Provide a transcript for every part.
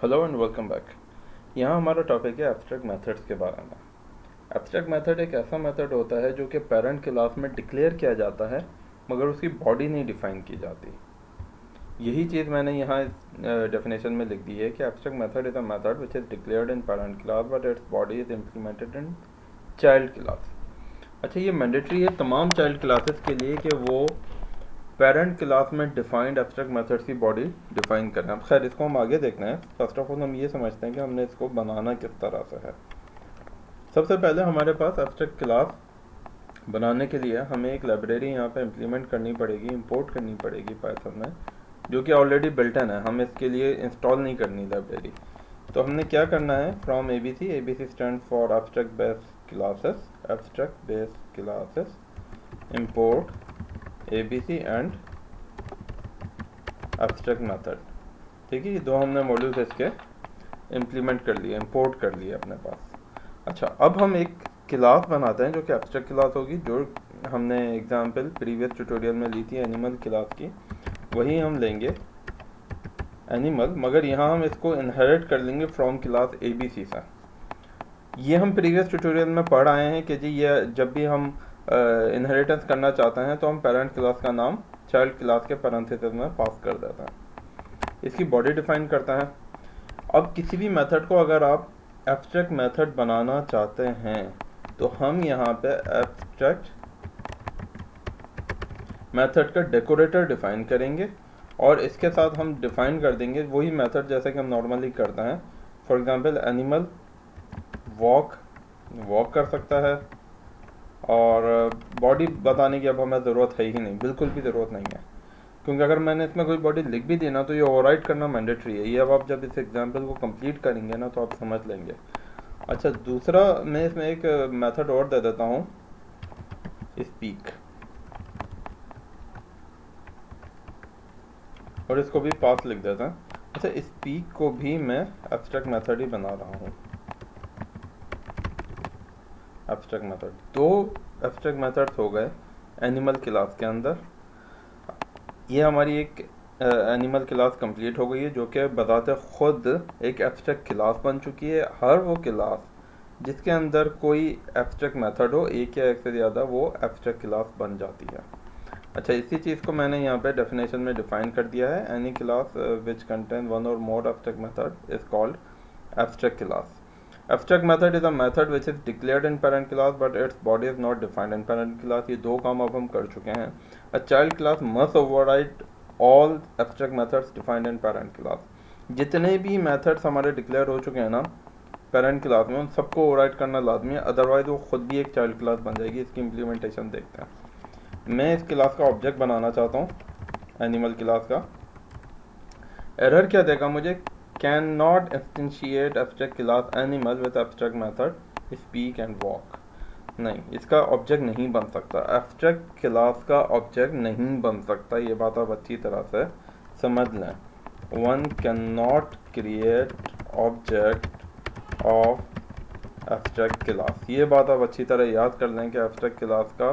Hello and welcome back. यहाँ हमारा topic है एब्स्ट्रैक्ट मेथड्स के बारे में। एब्स्ट्रैक्ट मेथड एक ऐसा मेथड होता है जो कि पेरेंट क्लास में डिक्लेयर किया जाता है मगर उसकी बॉडी नहीं डिफाइन की जाती। यही चीज़ मैंने यहाँ इस डेफिनेशन में लिख दी है कि abstract method is a method which is declared in parent class but its body is implemented in child class. अच्छा, ये मैंडेटरी है तमाम चाइल्ड क्लासेस के लिए कि वो पेरेंट क्लास में डिफाइंड एब्स्ट्रैक्ट मेथड्स की बॉडी डिफाइन करना। अब खैर इसको हम आगे देखना है। फर्स्ट ऑफ ऑल हम ये समझते हैं कि हमने इसको बनाना किस तरह से है। सबसे पहले हमारे पास एब्स्ट्रैक्ट क्लास बनाने के लिए हमें एक लाइब्रेरी यहाँ पे इम्प्लीमेंट करनी पड़ेगी, इंपोर्ट करनी पड़ेगी पाइथन में, जो कि ऑलरेडी बिल्ट इन है। हम इसके लिए इंस्टॉल नहीं करनी लाइब्रेरी। तो हमने क्या करना है, from ABC, ABC stand for abstract base classes, abstract base classes import ABC and abstract method. ठीक है, ये दो हमने मॉड्यूल्स इसके इम्प्लीमेंट कर लिए, इंपोर्ट कर लिए अपने पास। अच्छा, अब हम एक क्लास बनाते हैं जो कि एब्स्ट्रैक्ट क्लास होगी, जो हमने एग्जांपल प्रीवियस ट्यूटोरियल में ली थी एनिमल क्लास की, वही हम लेंगे एनिमल, मगर यहाँ हम इसको इनहेरिट कर लेंगे फ्रॉम क्लास एबीसी से। ये हम प्रीवियस ट्यूटोरियल में पढ़ आए हैं कि जी ये जब भी हम इनहेरिटेंस करना चाहते हैं तो हम पेरेंट क्लास का नाम चाइल्ड क्लास के पैरेंथेसिस में पास कर देते हैं। इसकी बॉडी डिफाइन करता है। अब किसी भी मेथड को अगर आप एब्स्ट्रैक्ट मेथड बनाना चाहते हैं तो हम यहाँ पे एब्स्ट्रैक्ट मेथड का डेकोरेटर डिफाइन करेंगे और इसके साथ हम डिफाइन कर देंगे वही मेथड जैसे कि हम नॉर्मली करते हैं। फॉर एग्जांपल एनिमल वॉक कर सकता है, और बॉडी बताने की अब हमें ज़रूरत है ही नहीं, बिल्कुल भी ज़रूरत नहीं है, क्योंकि अगर मैंने इसमें कोई बॉडी लिख भी दी ना तो ये ओवरराइट करना मैंडेटरी है। ये अब आप जब इस एग्जांपल को कंप्लीट करेंगे ना तो आप समझ लेंगे। अच्छा, दूसरा मैं इसमें एक मेथड और दे देता हूँ, स्पीक, और इसको भी पास लिख देते हैं। अच्छा, स्पीक को भी मैं एब्स्ट्रैक्ट मेथड ही बना रहा हूँ। एब्स्ट्रैक्ट मेथड, दो एब्स्ट्रैक्ट मेथड्स हो गए एनिमल क्लास के अंदर। ये हमारी एक एनिमल क्लास कंप्लीट हो गई है जो कि बताते खुद एक एब्स्ट्रैक्ट क्लास बन चुकी है। हर वो क्लास जिसके अंदर कोई एब्स्ट्रैक्ट मेथड हो, एक या एक से ज़्यादा, वो एब्स्ट्रैक्ट क्लास बन जाती है। अच्छा, इसी चीज़ को मैंने यहाँ पे डेफिनेशन में डिफाइन कर दिया है। Any class which contain one or more abstract method is called abstract class. Abstract method is a method which is declared in parent class but its body is not defined in parent class। ये दो काम अब हम कर चुके हैं। A child class must override all abstract methods defined in parent class। जितने भी methods हमारे डिक्लेयर हो चुके हैं ना पेरेंट क्लास में, उन सबको ओवरराइड करना लाजमी है, अदरवाइज वो खुद भी एक चाइल्ड क्लास बन जाएगी। इसकी इम्प्लीमेंटेशन देखते हैं। मैं इस क्लास का ऑब्जेक्ट बनाना चाहता हूँ, एनिमल क्लास का। एरर क्या देगा मुझे, can not instantiate abstract class animal with abstract method speak and walk. नहीं, इसका ऑब्जेक्ट नहीं बन सकता, एब्स्ट्रैक्ट क्लास का ऑब्जेक्ट नहीं बन सकता। ये बात आप अच्छी तरह से समझ लें। One can not create object of abstract class. ये बात आप अच्छी तरह याद कर लें कि एब्स्ट्रैक्ट क्लास का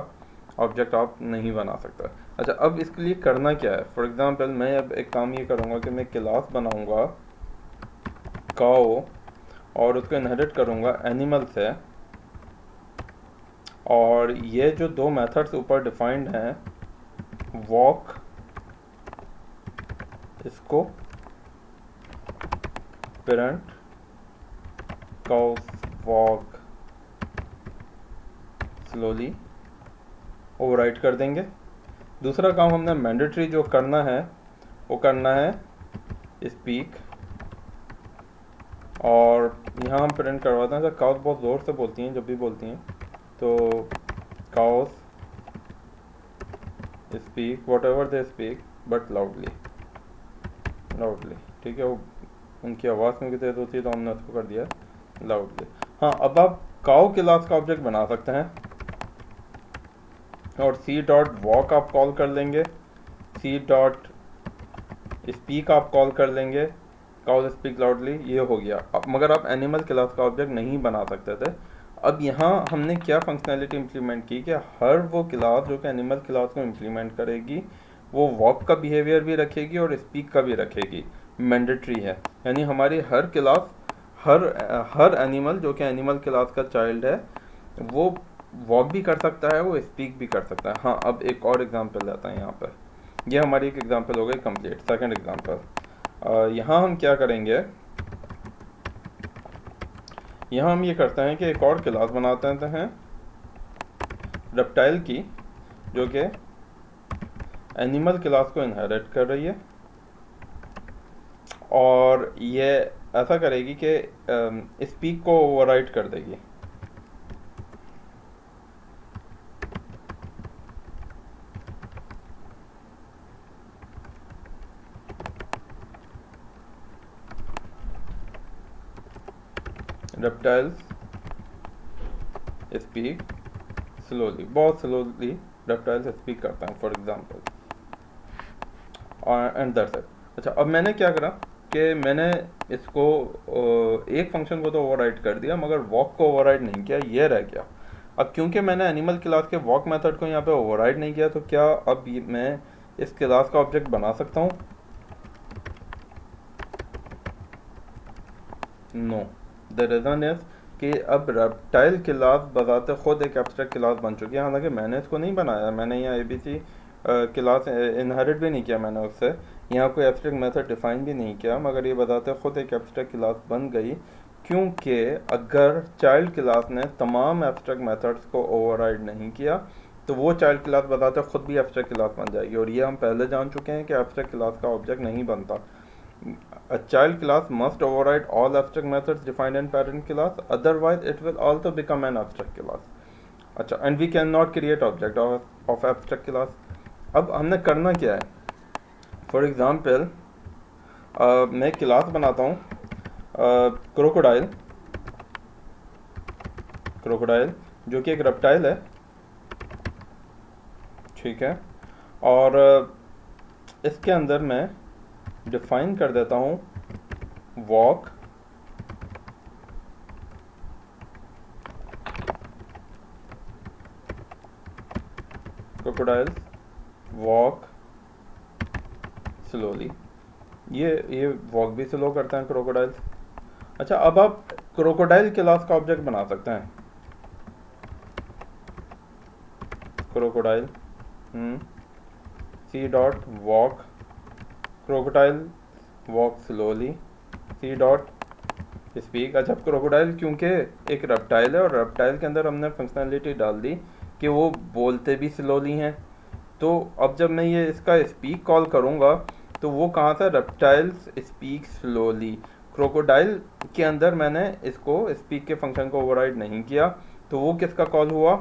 ऑब्जेक्ट आप नहीं बना सकता। अच्छा, अब इसके लिए करना क्या है। फॉर एग्जांपल मैं अब एक काम ये करूँगा कि मैं क्लास बनाऊँगा काओ और उसको इनहेरिट करूँगा एनिमल से, और ये जो दो मेथड्स ऊपर डिफाइंड हैं, वॉक, इसको parent cow walk slowly overwrite कर देंगे। दूसरा काम हमने मैंडेटरी जो करना है वो करना है स्पीक, और यहाँ हम प्रिंट करवाते हैं। काउस बहुत ज़ोर से बोलती हैं जब भी बोलती हैं, तो cows speak what ever they speak but loudly. ठीक है, वो उनकी आवाज़ में तेज होती है तो हमने उसको कर दिया लाउडली। हाँ, अब आप काउ क्लास का ऑब्जेक्ट बना सकते हैं और सी डॉट वॉक आप कॉल कर लेंगे, सी डॉट स्पीक आप कॉल कर लेंगे, काउ स्पीक लाउडली, ये हो गया। अब मगर आप एनिमल क्लास का ऑब्जेक्ट नहीं बना सकते थे। अब यहाँ हमने क्या फंक्शनैलिटी इम्प्लीमेंट की कि हर वो क्लास जो कि एनिमल क्लास को इम्प्लीमेंट करेगी वो वॉक का बिहेवियर भी रखेगी और स्पीक का भी रखेगी। मैंडेटरी है, यानी हमारी हर क्लास, हर एनिमल जो कि एनिमल क्लास का चाइल्ड है वो वॉक भी कर सकता है, वो स्पीक भी कर सकता है। हाँ, अब एक और एग्जांपल लेते हैं यहाँ पर। ये हमारी एक एग्जांपल हो गई कंप्लीट। सेकंड एग्जांपल, यहाँ हम क्या करेंगे, यहाँ हम ये करते हैं कि एक और क्लास बनाते हैं रेप्टाइल की, जो कि एनिमल क्लास को इनहेरिट कर रही है और ये ऐसा करेगी कि स्पीक को ओवरराइड कर देगी। रेप्टाइल्स स्पीक स्लोली, बहुत स्लोली रेप्टाइल्स स्पीक करते हैं for example, and that's it. अच्छा, अब मैंने क्या करा कि मैंने इसको एक फंक्शन को तो ओवरराइड कर दिया मगर वॉक को ओवरराइड नहीं किया, ये रह गया। अब क्योंकि मैंने एनिमल क्लास के वॉक मेथड को यहाँ पे ओवरराइड नहीं किया, तो क्या अब मैं इस क्लास का ऑब्जेक्ट बना सकता हूँ? नो। द रीज़न इज कि अब रेप्टाइल क्लास बजाते खुद एक एब्स्ट्रैक्ट क्लास बन चुकी है। हालांकि मैंने इसको नहीं बनाया, मैंने यहाँ ABC क्लास इनहेरिट भी नहीं किया मैंने उससे, यहाँ कोई एब्स्ट्रैक्ट मेथड डिफाइन भी नहीं किया, मगर ये बताते खुद एक एब्स्ट्रैक्ट क्लास बन गई। क्योंकि अगर चाइल्ड क्लास ने तमाम एब्स्ट्रैक्ट मेथड्स को ओवरराइड नहीं किया तो वो चाइल्ड क्लास बताते खुद भी एब्स्ट्रैक्ट क्लास बन जाएगी, और ये हम पहले जान चुके हैं कि एब्स्ट्रैक्ट क्लास का ऑब्जेक्ट नहीं बनता। A child class must override all abstract methods defined in parent class, otherwise it will also become an abstract class. अच्छा, and we cannot create object of abstract class. अब हमने करना क्या है? For example मैं class बनाता हूँ crocodile, जो कि एक रेप्टाइल है, ठीक है, और इसके अंदर मैं डिफाइन कर देता हूँ वॉक क्रोकोडाइल्स वॉक स्लोली। ये वॉक भी स्लो करते हैं क्रोकोडाइल्स। अच्छा, अब आप क्रोकोडाइल क्लास का ऑब्जेक्ट बना सकते हैं, crocodile C dot walk crocodile walk slowly C dot speak. अच्छा, क्रोकोडाइल क्योंकि एक रेप्टाइल है और रेप्टाइल के अंदर हमने फंक्शनैलिटी डाल दी कि वो बोलते भी स्लोली हैं, तो अब जब मैं ये इसका स्पीक कॉल करूँगा तो वो कहाँ से, रेप्टाइल्स स्पीक स्लोली। क्रोकोडाइल के अंदर मैंने इसको स्पीक के फंक्शन को ओवरराइड नहीं किया, तो वो किसका कॉल हुआ,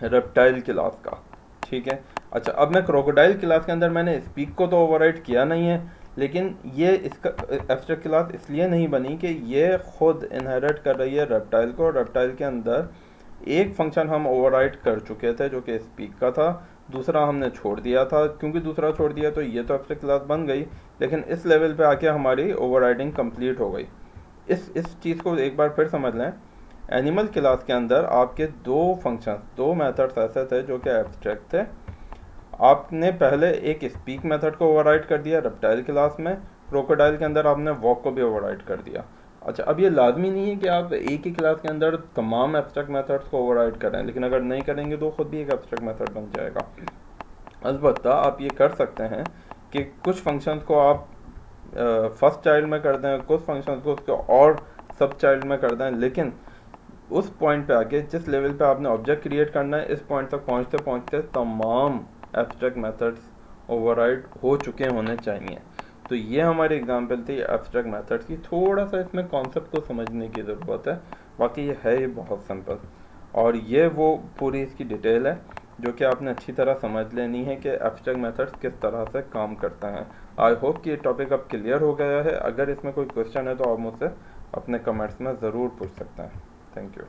रेप्टाइल क्लास का, ठीक है। अच्छा, अब मैं क्रोकोडाइल क्लास के अंदर मैंने स्पीक को तो ओवरराइड किया नहीं है, लेकिन ये इसका एब्स्ट्रैक्ट क्लास इसलिए नहीं बनी कि ये खुद इनहेरिट कर रही है रेप्टाइल को। रेप्टाइल के अंदर एक फंक्शन हम ओवरराइड कर चुके थे जो कि स्पीक का था, दूसरा हमने छोड़ दिया था। क्योंकि दूसरा छोड़ दिया तो ये तो एब्स्ट्रैक्ट क्लास बन गई, लेकिन इस लेवल पे आके हमारी ओवरराइडिंग कंप्लीट हो गई। इस चीज़ को एक बार फिर समझ लें। एनिमल क्लास के अंदर आपके दो फंक्शंस, दो मेथड्स ऐसे थे जो कि एब्स्ट्रैक्ट थे। आपने पहले एक स्पीक मेथड को ओवरराइड कर दिया रेप्टाइल क्लास में, क्रोकोडाइल के अंदर आपने वॉक को भी ओवरराइड कर दिया। अच्छा, अब ये लाजमी नहीं है कि आप एक ही क्लास के अंदर तमाम एब्स्ट्रैक्ट मेथड्स को ओवरराइड करें, लेकिन अगर नहीं करेंगे तो खुद भी एक एब्स्ट्रैक्ट मेथड बन जाएगा। अलबत्ता आप ये कर सकते हैं कि कुछ फंक्शंस को आप फर्स्ट चाइल्ड में कर दें, कुछ फंक्शंस को उसके और सब चाइल्ड में कर दें, लेकिन उस पॉइंट पे आके जिस लेवल पे आपने ऑब्जेक्ट क्रिएट करना है, इस पॉइंट तक पहुंचते पहुंचते तमाम एब्स्ट्रैक्ट मेथड्स ओवरराइड हो चुके होने चाहिए। तो ये हमारी एग्जांपल थी एब्स्ट्रैक्ट मेथड्स की। थोड़ा सा इसमें कॉन्सेप्ट को समझने की ज़रूरत है, बाकी ये है बहुत सिंपल, और ये वो पूरी इसकी डिटेल है जो कि आपने अच्छी तरह समझ लेनी है कि एब्स्ट्रैक्ट मेथड्स किस तरह से काम करते हैं। आई होप कि ये टॉपिक अब क्लियर हो गया है। अगर इसमें कोई क्वेश्चन है तो आप मुझसे अपने कमेंट्स में ज़रूर पूछ सकते हैं। Thank you.